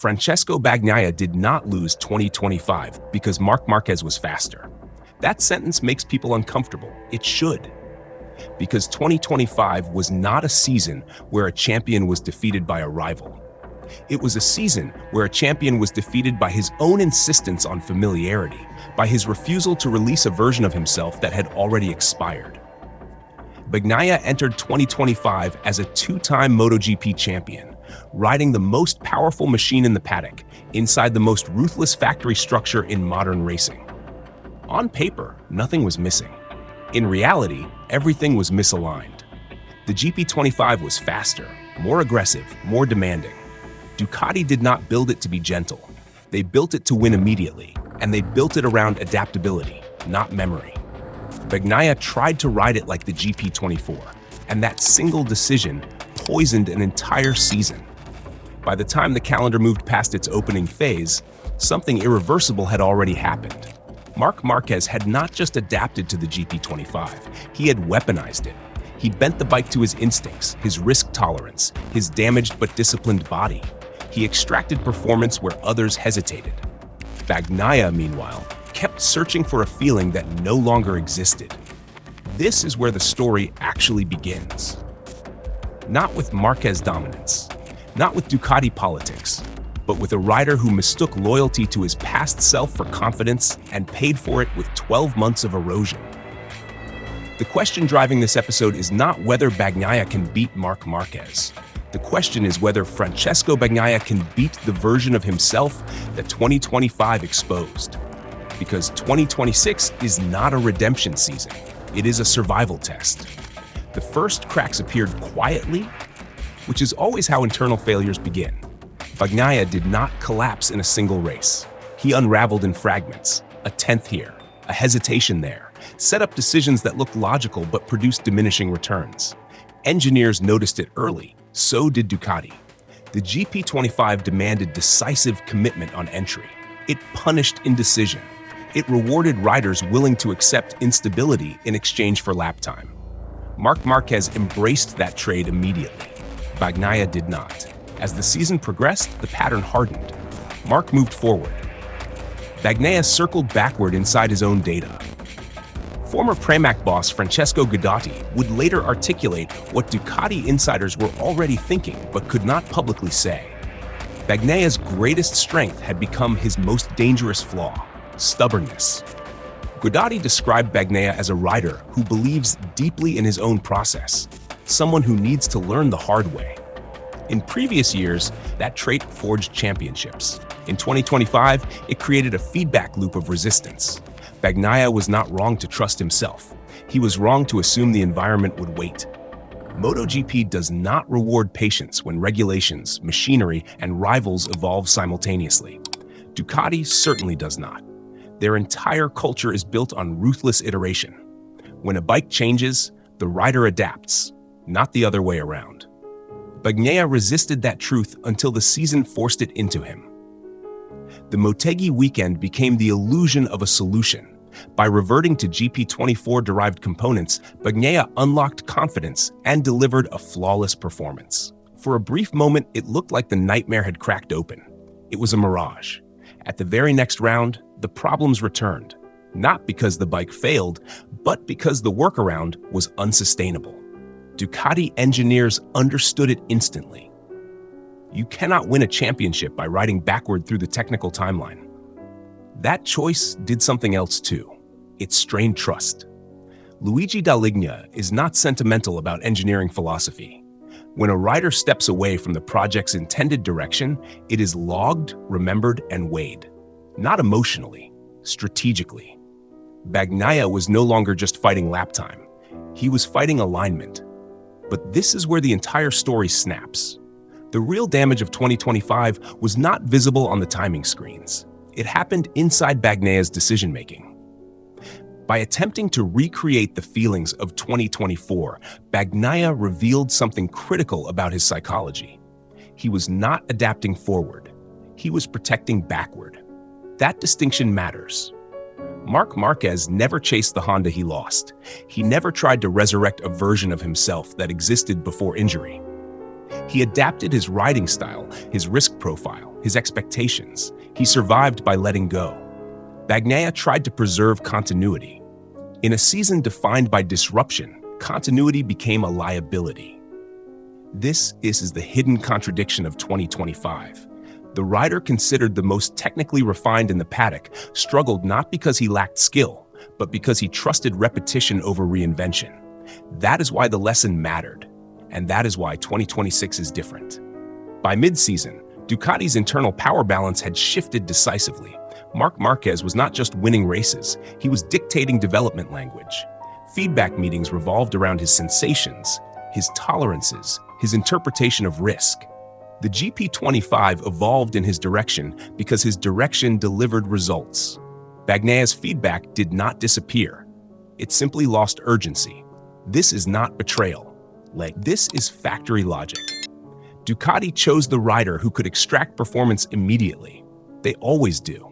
Francesco Bagnaia did not lose 2025 because Marc Márquez was faster. That sentence makes people uncomfortable. It should. Because 2025 was not a season where a champion was defeated by a rival. It was a season where a champion was defeated by his own insistence on familiarity, by his refusal to release a version of himself that had already expired. Bagnaia entered 2025 as a two-time MotoGP champion, riding the most powerful machine in the paddock, inside the most ruthless factory structure in modern racing. On paper, nothing was missing. In reality, everything was misaligned. The GP25 was faster, more aggressive, more demanding. Ducati did not build it to be gentle. They built it to win immediately, and they built it around adaptability, not memory. Bagnaia tried to ride it like the GP24, and that single decision poisoned an entire season. By the time the calendar moved past its opening phase, something irreversible had already happened. Marc Márquez had not just adapted to the GP25, he had weaponized it. He bent the bike to his instincts, his risk tolerance, his damaged but disciplined body. He extracted performance where others hesitated. Bagnaia, meanwhile, kept searching for a feeling that no longer existed. This is where the story actually begins. Not with Márquez dominance, not with Ducati politics, but with a rider who mistook loyalty to his past self for confidence and paid for it with 12 months of erosion. The question driving this episode is not whether Bagnaia can beat Marc Márquez. The question is whether Francesco Bagnaia can beat the version of himself that 2025 exposed. Because 2026 is not a redemption season. It is a survival test. The first cracks appeared quietly, which is always how internal failures begin. Bagnaia did not collapse in a single race. He unraveled in fragments, a 10th here, a hesitation there, set up decisions that looked logical but produced diminishing returns. Engineers noticed it early, so did Ducati. The GP25 demanded decisive commitment on entry. It punished indecision. It rewarded riders willing to accept instability in exchange for lap time. Marc Márquez embraced that trade immediately. Bagnaia did not. As the season progressed, the pattern hardened. Marc moved forward. Bagnaia circled backward inside his own data. Former Pramac boss Francesco Guidotti would later articulate what Ducati insiders were already thinking but could not publicly say. Bagnaia's greatest strength had become his most dangerous flaw: stubbornness. Guidotti described Bagnaia as a rider who believes deeply in his own process, someone who needs to learn the hard way. In previous years, that trait forged championships. In 2025, it created a feedback loop of resistance. Bagnaia was not wrong to trust himself. He was wrong to assume the environment would wait. MotoGP does not reward patience when regulations, machinery, and rivals evolve simultaneously. Ducati certainly does not. Their entire culture is built on ruthless iteration. When a bike changes, the rider adapts, not the other way around. Bagnaia resisted that truth until the season forced it into him. The Motegi weekend became the illusion of a solution. By reverting to GP24-derived components, Bagnaia unlocked confidence and delivered a flawless performance. For a brief moment, it looked like the nightmare had cracked open. It was a mirage. At the very next round, the problems returned, not because the bike failed, but because the workaround was unsustainable. Ducati engineers understood it instantly. You cannot win a championship by riding backward through the technical timeline. That choice did something else too. It strained trust. Luigi Dall'Igna is not sentimental about engineering philosophy. When a rider steps away from the project's intended direction, it is logged, remembered, and weighed. Not emotionally, strategically. Bagnaia was no longer just fighting lap time. He was fighting alignment. But this is where the entire story snaps. The real damage of 2025 was not visible on the timing screens. It happened inside Bagnaia's decision-making. By attempting to recreate the feelings of 2024, Bagnaia revealed something critical about his psychology. He was not adapting forward. He was protecting backward. That distinction matters. Marc Márquez never chased the Honda he lost. He never tried to resurrect a version of himself that existed before injury. He adapted his riding style, his risk profile, his expectations. He survived by letting go. Bagnaia tried to preserve continuity. In a season defined by disruption, continuity became a liability. This is the hidden contradiction of 2025. The rider considered the most technically refined in the paddock struggled not because he lacked skill, but because he trusted repetition over reinvention. That is why the lesson mattered, and that is why 2026 is different. By mid-season, Ducati's internal power balance had shifted decisively. Marc Márquez was not just winning races, he was dictating development language. Feedback meetings revolved around his sensations, his tolerances, his interpretation of risk. The GP25 evolved in his direction because his direction delivered results. Bagnaia's feedback did not disappear. It simply lost urgency. This is not betrayal. This is factory logic. Ducati chose the rider who could extract performance immediately. They always do.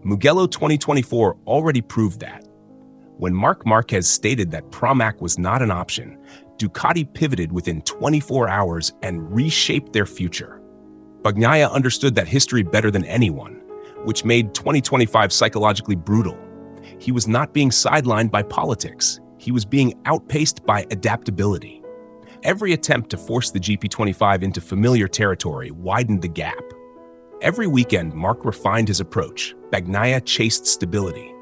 Mugello 2024 already proved that. When Marc Márquez stated that Pramac was not an option, Ducati pivoted within 24 hours and reshaped their future. Bagnaia understood that history better than anyone, which made 2025 psychologically brutal. He was not being sidelined by politics. He was being outpaced by adaptability. Every attempt to force the GP25 into familiar territory widened the gap. Every weekend, Marc refined his approach. Bagnaia chased stability.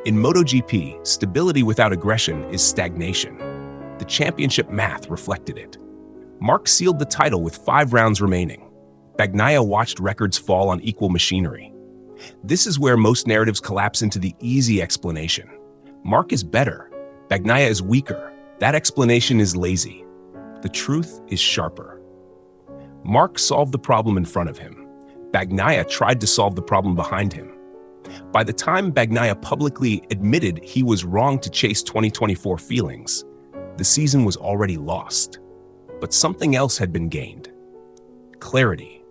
In MotoGP, stability without aggression is stagnation. The championship math reflected it. Marc sealed the title with 5 rounds remaining. Bagnaia watched records fall on equal machinery. This is where most narratives collapse into the easy explanation. Marc is better. Bagnaia is weaker. That explanation is lazy. The truth is sharper. Marc solved the problem in front of him. Bagnaia tried to solve the problem behind him. By the time Bagnaia publicly admitted he was wrong to chase 2024 feelings, the season was already lost. But something else had been gained. Clarity.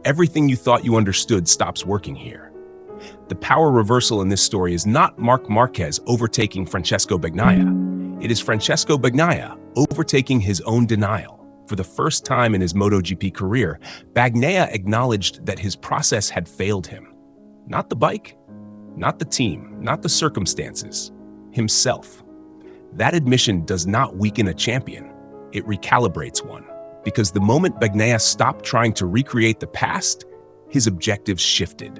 Everything you thought you understood stops working here. The power reversal in this story is not Marc Márquez overtaking Francesco Bagnaia. It is Francesco Bagnaia overtaking his own denial. For the first time in his MotoGP career, Bagnaia acknowledged that his process had failed him. Not the bike, not the team, not the circumstances, himself. That admission does not weaken a champion, it recalibrates one. Because the moment Bagnaia stopped trying to recreate the past, his objectives shifted.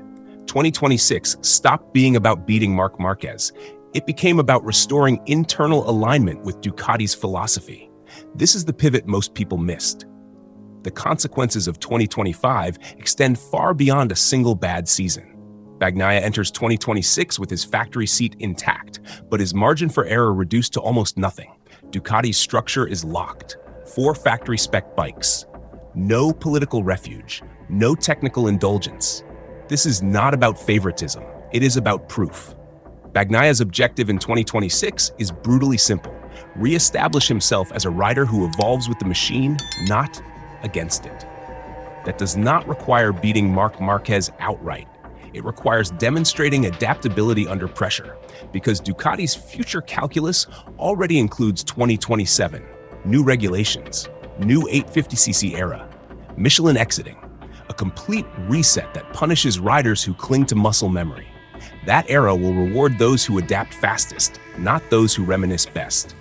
2026 stopped being about beating Marc Márquez. It became about restoring internal alignment with Ducati's philosophy. This is the pivot most people missed. The consequences of 2025 extend far beyond a single bad season. Bagnaia enters 2026 with his factory seat intact, but his margin for error reduced to almost nothing. Ducati's structure is locked. 4 factory-spec bikes. No political refuge. No technical indulgence. This is not about favoritism. It is about proof. Bagnaia's objective in 2026 is brutally simple. Re-establish himself as a rider who evolves with the machine, not against it. That does not require beating Marc Márquez outright. It requires demonstrating adaptability under pressure, because Ducati's future calculus already includes 2027, new regulations, new 850cc era, Michelin exiting, a complete reset that punishes riders who cling to muscle memory. That era will reward those who adapt fastest, not those who reminisce best.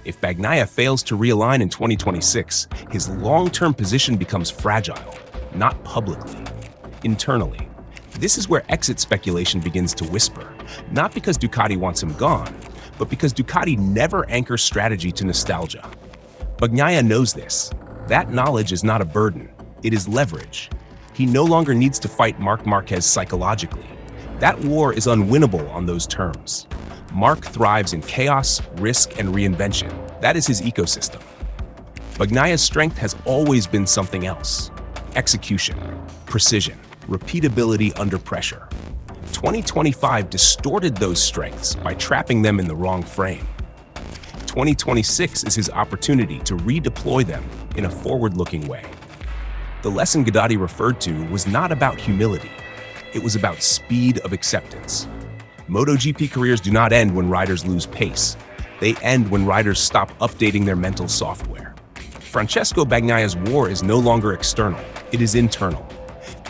If Bagnaia fails to realign in 2026, his long-term position becomes fragile, not publicly, internally. This is where exit speculation begins to whisper, not because Ducati wants him gone, but because Ducati never anchors strategy to nostalgia. Bagnaia knows this. That knowledge is not a burden, it is leverage. He no longer needs to fight Marc Márquez psychologically. That war is unwinnable on those terms. Marc thrives in chaos, risk, and reinvention. That is his ecosystem. Bagnaia's strength has always been something else. Execution, precision, repeatability under pressure. 2025 distorted those strengths by trapping them in the wrong frame. 2026 is his opportunity to redeploy them in a forward-looking way. The lesson Guidotti referred to was not about humility. It was about speed of acceptance. MotoGP careers do not end when riders lose pace. They end when riders stop updating their mental software. Francesco Bagnaia's war is no longer external, it is internal.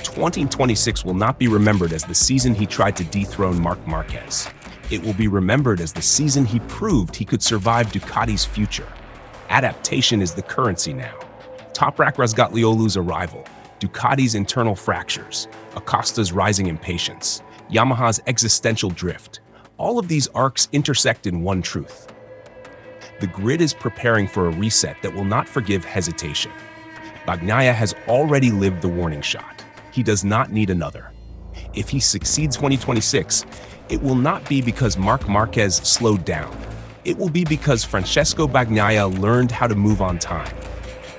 2026 will not be remembered as the season he tried to dethrone Marc Márquez. It will be remembered as the season he proved he could survive Ducati's future. Adaptation is the currency now. Toprak Razgatliolu's arrival, Ducati's internal fractures, Acosta's rising impatience, Yamaha's existential drift. All of these arcs intersect in one truth. The grid is preparing for a reset that will not forgive hesitation. Bagnaia has already lived the warning shot. He does not need another. If he succeeds 2026, it will not be because Marc Márquez slowed down. It will be because Francesco Bagnaia learned how to move on time.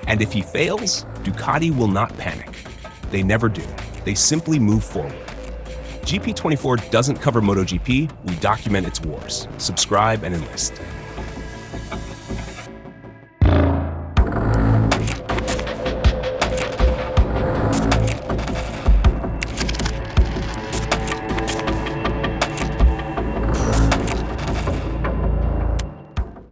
And if he fails, Ducati will not panic. They never do. They simply move forward. GP24 doesn't cover MotoGP, we document its wars. Subscribe and enlist.